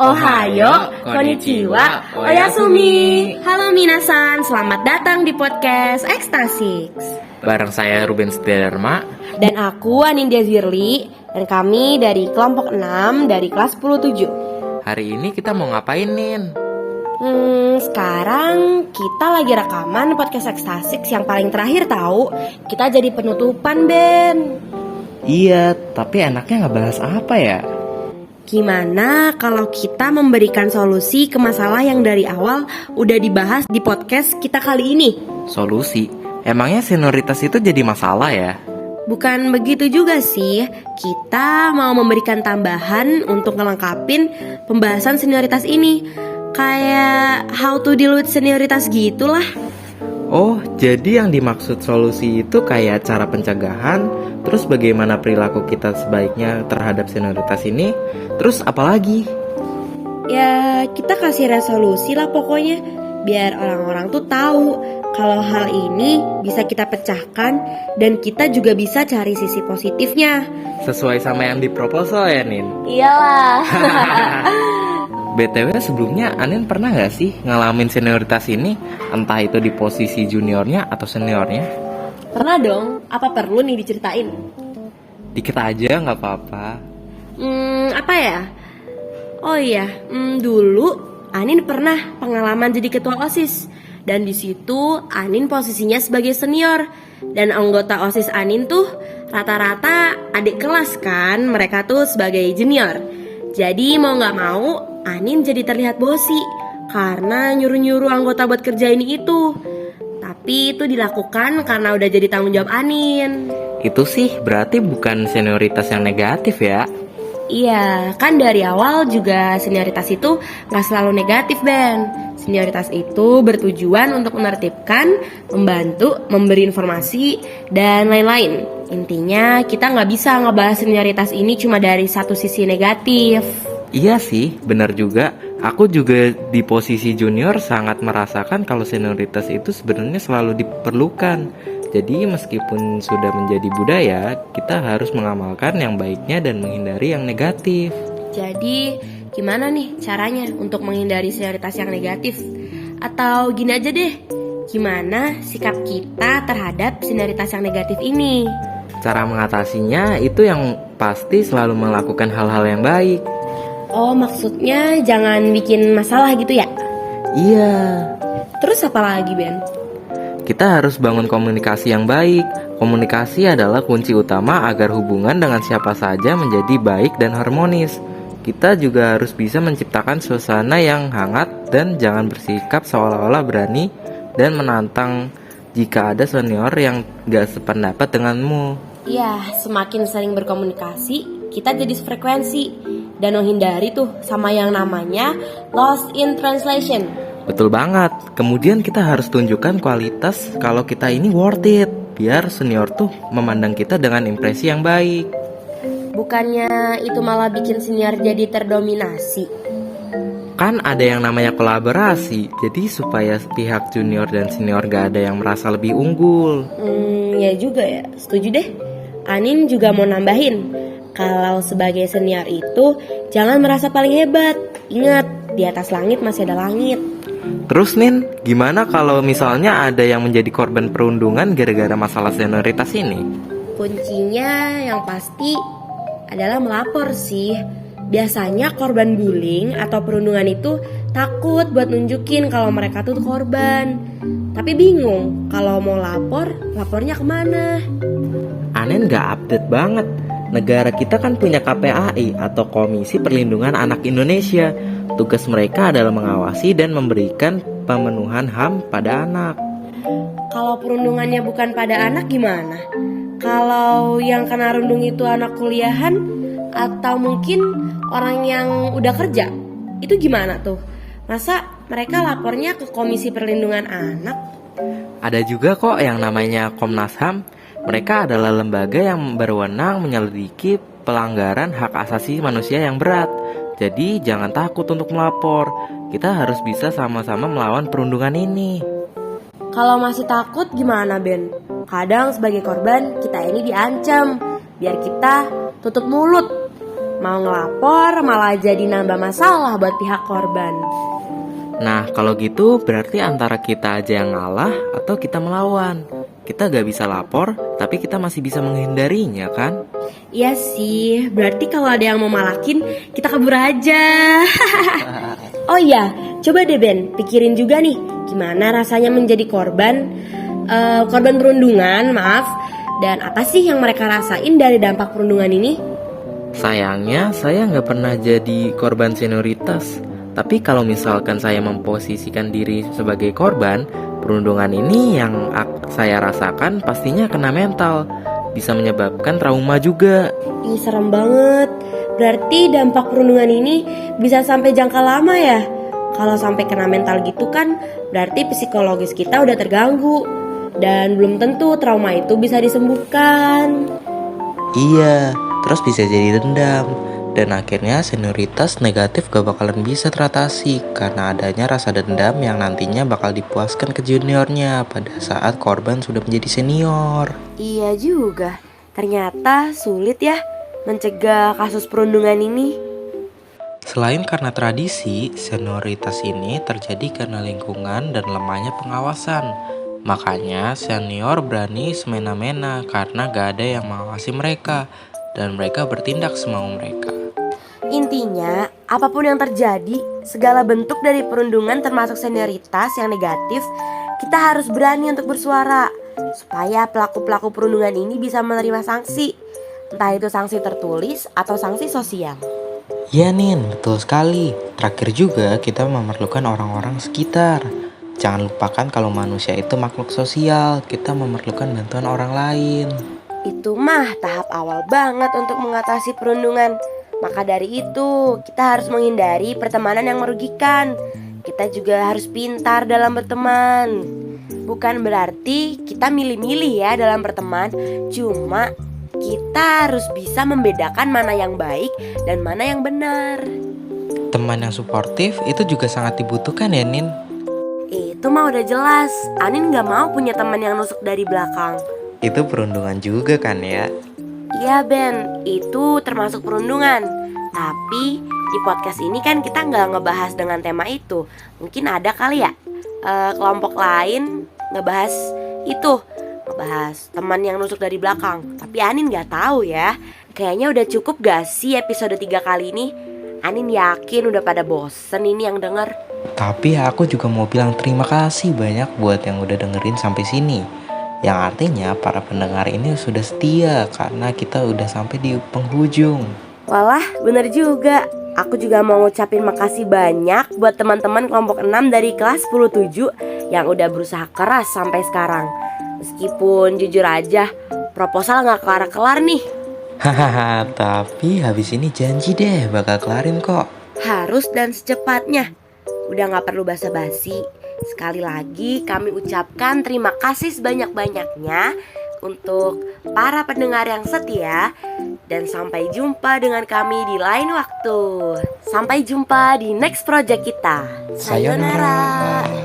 Ohayo, konnichiwa, oyasumi. Halo minasan, selamat datang di podcast Ekstasi. Bareng saya Ruben Setiadharma. Dan aku Anindya Zirli. Dan kami dari kelompok 6 dari kelas 10-7. Hari ini kita mau ngapain, Nin? Sekarang kita lagi rekaman podcast Ekstasi yang paling terakhir tahu. Kita jadi penutupan, Ben. Iya, tapi enaknya ngebahas apa ya? Gimana kalau kita memberikan solusi ke masalah yang dari awal udah dibahas di podcast kita kali ini? Solusi? Emangnya senioritas itu jadi masalah ya? Bukan begitu juga sih. Kita mau memberikan tambahan untuk ngelengkapin pembahasan senioritas ini. Kayak how to deal with senioritas gitulah. Oh, jadi yang dimaksud solusi itu kayak cara pencegahan, terus bagaimana perilaku kita sebaiknya terhadap senioritas ini, terus apa lagi? Ya, kita kasih resolusi lah pokoknya, biar orang-orang tuh tahu kalau hal ini bisa kita pecahkan dan kita juga bisa cari sisi positifnya. Sesuai sama yang di proposal ya, Nin? Iyalah. BTW sebelumnya Anin pernah gak sih ngalamin senioritas ini? Entah itu di posisi juniornya atau seniornya? Pernah dong, apa perlu nih diceritain? Dikit aja gak apa-apa. Apa ya? Oh iya, dulu Anin pernah pengalaman jadi ketua OSIS. Dan di situ Anin posisinya sebagai senior. Dan anggota OSIS Anin tuh rata-rata adik kelas kan, mereka tuh sebagai junior. Jadi mau gak mau Anin jadi terlihat bosi karena nyuruh-nyuruh anggota buat kerjain itu. Tapi itu dilakukan karena udah jadi tanggung jawab Anin. Itu sih berarti bukan senioritas yang negatif ya? Iya, kan dari awal juga senioritas itu gak selalu negatif, Ben. Senioritas itu bertujuan untuk menertibkan, membantu, memberi informasi, dan lain-lain. Intinya kita gak bisa ngebahas senioritas ini cuma dari satu sisi negatif. Iya sih, benar juga. Aku juga di posisi junior sangat merasakan kalau senioritas itu sebenarnya selalu diperlukan. Jadi meskipun sudah menjadi budaya, kita harus mengamalkan yang baiknya dan menghindari yang negatif. Jadi gimana nih caranya untuk menghindari senioritas yang negatif? Atau gini aja deh, gimana sikap kita terhadap senioritas yang negatif ini? Cara mengatasinya itu yang pasti selalu melakukan hal-hal yang baik. Oh, maksudnya jangan bikin masalah gitu ya? Iya. Terus apa lagi, Ben? Kita harus bangun komunikasi yang baik. Komunikasi adalah kunci utama agar hubungan dengan siapa saja menjadi baik dan harmonis. Kita juga harus bisa menciptakan suasana yang hangat dan jangan bersikap seolah-olah berani dan menantang jika ada senior yang gak sependapat denganmu. Iya, semakin sering berkomunikasi, kita jadi sefrekuensi dan menghindari tuh sama yang namanya lost in translation. Betul banget. Kemudian kita harus tunjukkan kualitas kalau kita ini worth it, biar senior tuh memandang kita dengan impresi yang baik. Bukannya itu malah bikin senior jadi terdominasi? Kan ada yang namanya kolaborasi, jadi supaya pihak junior dan senior gak ada yang merasa lebih unggul. Ya juga ya, setuju deh. Anin juga mau nambahin, kalau sebagai senior itu jangan merasa paling hebat. Ingat, di atas langit masih ada langit. Terus Nin, gimana kalau misalnya ada yang menjadi korban perundungan gara-gara masalah senioritas ini? Kuncinya yang pasti adalah melapor sih. Biasanya korban bullying atau perundungan itu takut buat nunjukin kalau mereka tuh korban. Tapi bingung kalau mau lapornya kemana? Anen gak update banget. Negara kita kan punya KPAI atau Komisi Perlindungan Anak Indonesia. Tugas mereka adalah mengawasi dan memberikan pemenuhan HAM pada anak. Kalau perundungannya bukan pada anak gimana? Kalau yang kena rundung itu anak kuliahan atau mungkin orang yang udah kerja, itu gimana tuh? Masa mereka lapornya ke Komisi Perlindungan Anak? Ada juga kok yang namanya Komnas HAM. Mereka adalah lembaga yang berwenang menyelidiki pelanggaran hak asasi manusia yang berat. Jadi jangan takut untuk melapor. Kita harus bisa sama-sama melawan perundungan ini. Kalau masih takut gimana, Ben? Kadang sebagai korban kita ini diancam biar kita tutup mulut. Mau ngelapor malah jadi nambah masalah buat pihak korban. Nah, kalau gitu berarti antara kita aja yang ngalah atau kita melawan. Kita gak bisa lapor, tapi kita masih bisa menghindarinya kan? Iya sih, berarti kalau ada yang mau malakin, kita kabur aja. Oh iya, coba deh Ben, pikirin juga nih, gimana rasanya menjadi korban perundungan, maaf. Dan apa sih yang mereka rasain dari dampak perundungan ini? Sayangnya, saya nggak pernah jadi korban senioritas. Tapi kalau misalkan saya memposisikan diri sebagai korban, perundungan ini yang saya rasakan pastinya kena mental. Bisa menyebabkan trauma juga. Ih, serem banget. Berarti dampak perundungan ini bisa sampai jangka lama ya? Kalau sampai kena mental gitu kan, berarti psikologis kita udah terganggu. Dan belum tentu trauma itu bisa disembuhkan. Iya, terus bisa jadi dendam. Dan akhirnya senioritas negatif gak bakalan bisa teratasi karena adanya rasa dendam yang nantinya bakal dipuaskan ke juniornya pada saat korban sudah menjadi senior. Iya juga, ternyata sulit ya mencegah kasus perundungan ini. Selain karena tradisi, senioritas ini terjadi karena lingkungan dan lemahnya pengawasan. Makanya senior berani semena-mena karena gak ada yang mengawasi mereka dan mereka bertindak semau mereka. Intinya, apapun yang terjadi, segala bentuk dari perundungan termasuk senioritas yang negatif, kita harus berani untuk bersuara supaya pelaku-pelaku perundungan ini bisa menerima sanksi, entah itu sanksi tertulis atau sanksi sosial. Ya Nin, betul sekali. Terakhir juga kita memerlukan orang-orang sekitar. Jangan lupakan kalau manusia itu makhluk sosial, kita memerlukan bantuan orang lain. Itu mah tahap awal banget untuk mengatasi perundungan. Maka dari itu, kita harus menghindari pertemanan yang merugikan. Kita juga harus pintar dalam berteman. Bukan berarti kita milih-milih ya dalam berteman. Cuma kita harus bisa membedakan mana yang baik dan mana yang benar. Teman yang suportif itu juga sangat dibutuhkan ya Nin. Itu mah udah jelas. Anin gak mau punya teman yang nusuk dari belakang. Itu perundungan juga kan ya. Iya Ben, itu termasuk perundungan. Tapi di podcast ini kan kita gak ngebahas dengan tema itu. Mungkin ada kali ya kelompok lain ngebahas itu, ngebahas teman yang nusuk dari belakang. Tapi Anin gak tahu ya. Kayaknya udah cukup gak sih episode 3 kali ini? Anin yakin udah pada bosen ini yang denger. Tapi aku juga mau bilang terima kasih banyak buat yang udah dengerin sampai sini. Yang artinya para pendengar ini sudah setia karena kita udah sampai di penghujung. Walah, bener juga. Aku juga mau ngucapin makasih banyak buat teman-teman kelompok 6 dari kelas 107 yang udah berusaha keras sampai sekarang. Meskipun jujur aja, proposal gak kelar-kelar nih. Hahaha, tapi habis ini janji deh bakal kelarin kok. Harus dan secepatnya. Udah gak perlu basa-basi. Sekali lagi kami ucapkan terima kasih sebanyak-banyaknya untuk para pendengar yang setia. Dan sampai jumpa dengan kami di lain waktu. Sampai jumpa di next project kita. Sayonara.